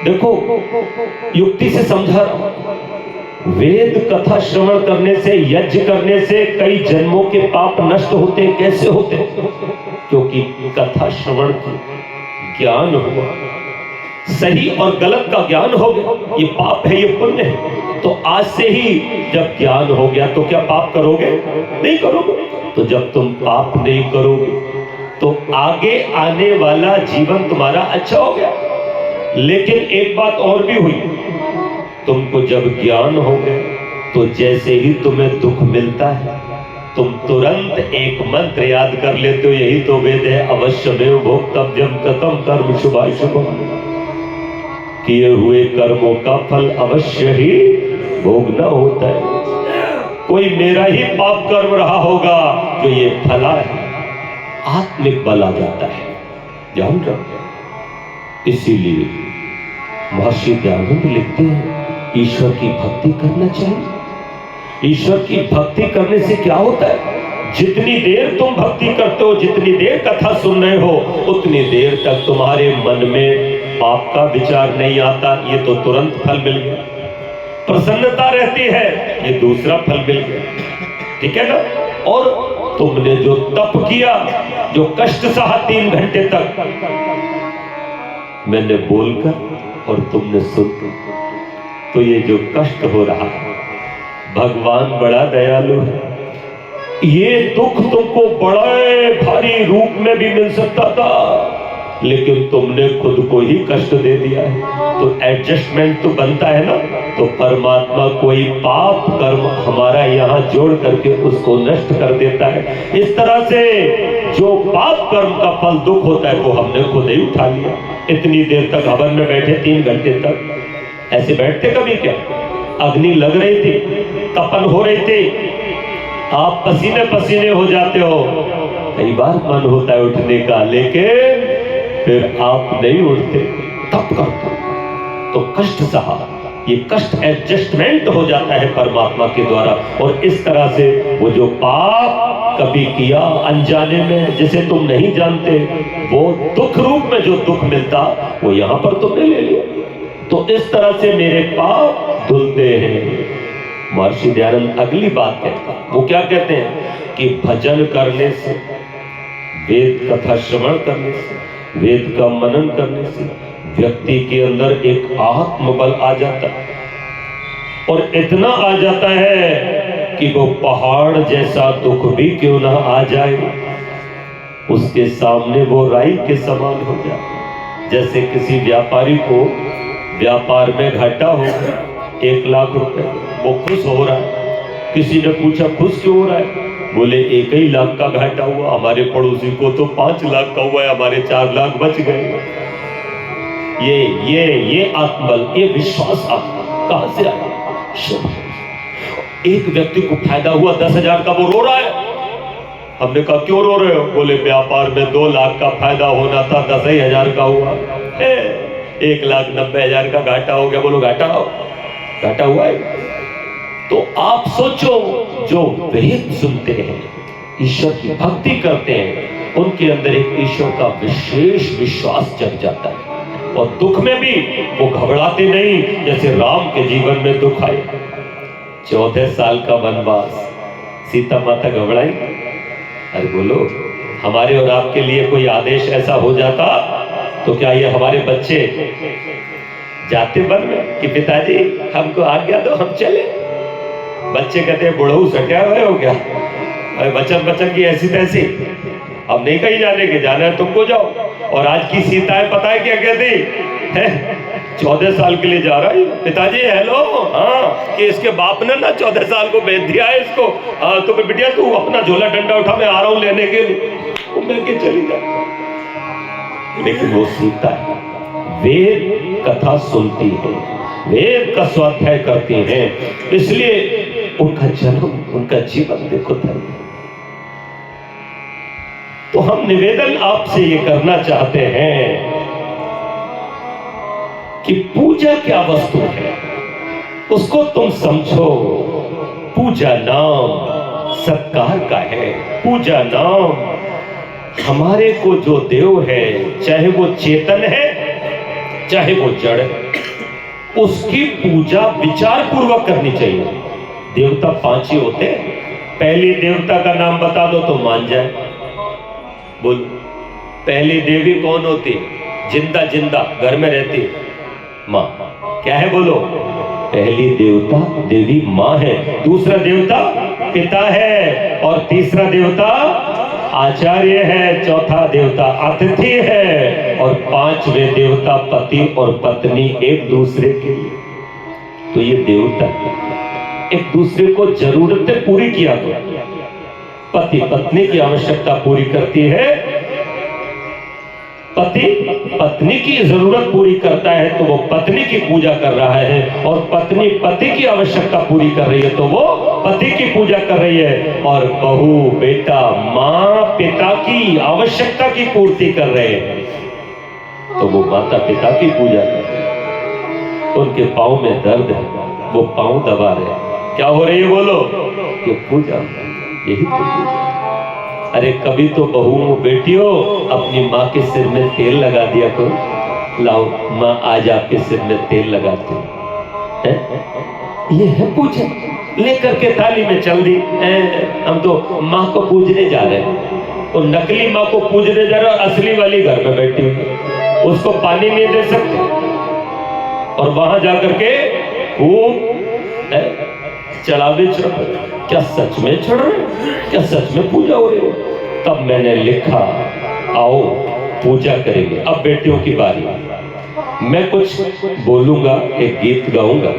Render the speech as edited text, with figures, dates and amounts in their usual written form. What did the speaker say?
देखो युक्ति से समझा रहा हूं, वेद कथा श्रवण करने से, यज्ञ करने से कई जन्मों के पाप नष्ट होते हैं। कैसे होते हैं? क्योंकि कथा श्रवण की ज्ञान हुआ, सही और गलत का ज्ञान हो गया, ये पाप है ये पुण्य है। तो आज से ही जब ज्ञान हो गया तो क्या पाप करोगे? नहीं करोगे। तो जब तुम पाप नहीं करोगे तो आगे आने वाला जीवन तुम्हारा अच्छा हो गया। लेकिन एक बात और भी हुई, तुमको जब ज्ञान हो गया तो जैसे ही तुम्हें दुख मिलता है तुम तुरंत एक मंत्र याद कर लेते हो, यही तो वेद है, अवश्यमेव भोक्तव्यम कृतं कर्म शुभाशुभम्। किए हुए कर्मों का फल अवश्य ही भोगना होता है। कोई मेरा ही पाप कर्म रहा होगा जो ये फला है, आत्मिक बल आ जाता है, ध्यान रखो। इसीलिए महर्षि दयानंद लिखते हैं ईश्वर की भक्ति करना चाहिए। ईश्वर की भक्ति करने से क्या होता है? जितनी देर तुम भक्ति करते हो, जितनी देर कथा सुन रहे हो, उतनी देर तक तुम्हारे मन में पाप का विचार नहीं आता, ये तो तुरंत फल मिल गया। प्रसन्नता रहती है, ये दूसरा फल मिल गया, ठीक है ना। और तुमने जो तप किया, जो कष्ट सहा 3 घंटे तक, मैंने बोलकर और तुमने सुनकर, तो ये जो कष्ट हो रहा है, भगवान बड़ा दयालु है। ये दुख तुमको बड़े भारी रूप में भी मिल सकता था, लेकिन तुमने खुद को ही कष्ट दे दिया है। तो एडजस्टमेंट तो बनता है ना। तो परमात्मा कोई पाप कर्म हमारा यहाँ जोड़ करके उसको नष्ट कर देता है। इस तरह से जो पाप कर्म का फल दुख होता है वो हमने खुद ही उठा लिया। इतनी देर तक हवन में बैठे 3 घंटे तक, ऐसे बैठते कभी क्या? अग्नि लग रही थी, तपन हो रही थी, आप पसीने पसीने हो जाते हो, कई बार मन होता है उठने का, लेकिन फिर आप नहीं उठते, तप करते तो कष्ट सहा। ये कष्ट एडजस्टमेंट हो जाता है परमात्मा के द्वारा। और इस तरह से वो जो पाप कभी किया अनजाने में, जिसे तुम नहीं जानते, वो दुख रूप में जो दुख मिलता वो यहाँ पर तुमने ले लिया। तो इस तरह से मेरे पाप धुलते हैं। महर्षि दयानंद अगली बात कहता, वो क्या कहते हैं कि भजन करने से, वेद कथा श्रवण करने से, वेद का मनन करने से व्यक्ति के अंदर एक आत्मबल आ जाता है। और इतना आ जाता है कि वो पहाड़ जैसा दुख भी क्यों ना आ जाए, उसके सामने वो राई के समान हो जाता है। जैसे किसी व्यापारी को व्यापार में घाटा हो गया 1 लाख रुपए, वो खुश हो रहा है। किसी ने पूछा खुश क्यों हो रहा है? बोले 1 ही लाख का घाटा हुआ, हमारे पड़ोसी को तो 5 लाख का हुआ है, हमारे 4 लाख बच गए। ये आत्मबल, ये विश्वास आपका कहां से आया? एक व्यक्ति को फायदा हुआ 10,000 का, वो रो रहा है। हमने कहा क्यों रो रहे हो? बोले व्यापार में 2 लाख का फायदा होना था, 10,000 का हुआ, 1,90,000 का घाटा हो गया। बोलो घाटा हुआ है। तो आप सोचो, जो वेद सुनते हैं, ईश्वर की भक्ति करते हैं, उनके अंदर एक ईश्वर का विशेष विश्वास जग जाता है। और दुख में भी वो घबराते नहीं, जैसे राम के जीवन में दुख आए, 14 साल का वनवास, सीता माता घबराई। अरे बोलो, हमारे और आपके लिए कोई आदेश ऐसा हो जाता तो क्या ये हमारे बच्चे जाते वन में कि पिताजी हमको आज्ञा दो हम चले? बच्चे कहते हैं बुढ़ऊ सट्या हुए हो क्या? अरे बचन की ऐसी तैसी, अब नहीं कहीं जाने के, जाना है तुमको जाओ। और आज की सीताएं पता है क्या कहती है? 14 साल के लिए जा रहा है पिताजी, हेलो, हाँ, कि इसके बाप ने ना 14 साल को भेज दिया है इसको, हाँ तो बिटिया तू अपना झोला डंडा उठा, मैं आ रहा हूं लेने के लिए, वो लेके चली जाए। लेकिन वो सीता है, वेद कथा सुनती है, वेद का स्वाध्याय करती हैं, इसलिए उनका जन्म, उनका जीवन देखो धन्य। तो हम निवेदन आपसे ये करना चाहते हैं कि पूजा क्या वस्तु है उसको तुम समझो। पूजा नाम सत्कार का है। पूजा नाम हमारे को जो देव है, चाहे वो चेतन है चाहे वो जड़ है, उसकी पूजा विचार पूर्वक करनी चाहिए। देवता 5 ही होते। पहली देवता का नाम बता दो तो मान जाए। बोल, पहली देवी कौन होती है? जिंदा जिंदा घर में रहती है माँ। क्या है बोलो? पहली देवता देवी माँ है, दूसरा देवता पिता है, और तीसरा देवता आचार्य है, चौथा देवता अतिथि है, और 5वें देवता पति और पत्नी एक दूसरे के लिए। तो ये देवता एक दूसरे को जरूरतें पूरी किया करो। पति पत्नी की आवश्यकता पूरी करती है, पति पत्नी की जरूरत पूरी करता है तो वो पत्नी की पूजा कर रहा है, और पत्नी पति की आवश्यकता पूरी कर रही है तो वो पति की पूजा कर रही है, और बहू बेटा माँ पिता की आवश्यकता की पूर्ति कर रहे हैं तो वो माता पिता की पूजा कर रहे हैं। उनके पाँव में दर्द है, वो पाँव दबा रहे हैं। क्या हो रही है बोलो? ये पूजा, यही तो पूजा। अरे कभी तो बहू बेटियों अपनी माँ के सिर में तेल लगा दिया करो। लाओ माँ आज आपके सिर में तेल लगाती है। ये है पूजा। लेकर के थाली में चल दी, हम तो माँ को पूजने जा रहे हैं। और नकली माँ को पूजने जा रहे हैं और असली वाली घर में बैठी हुई, उसको पानी नहीं दे सकते, और वहां जाकर के खूब चढ़ावे चढ़। क्या सच में चढ़ रहे? क्या सच में पूजा हो रही हो? तब मैंने लिखा आओ पूजा करेंगे। अब बेटियों की बारी। मैं कुछ बोलूंगा, एक गीत गाऊंगा।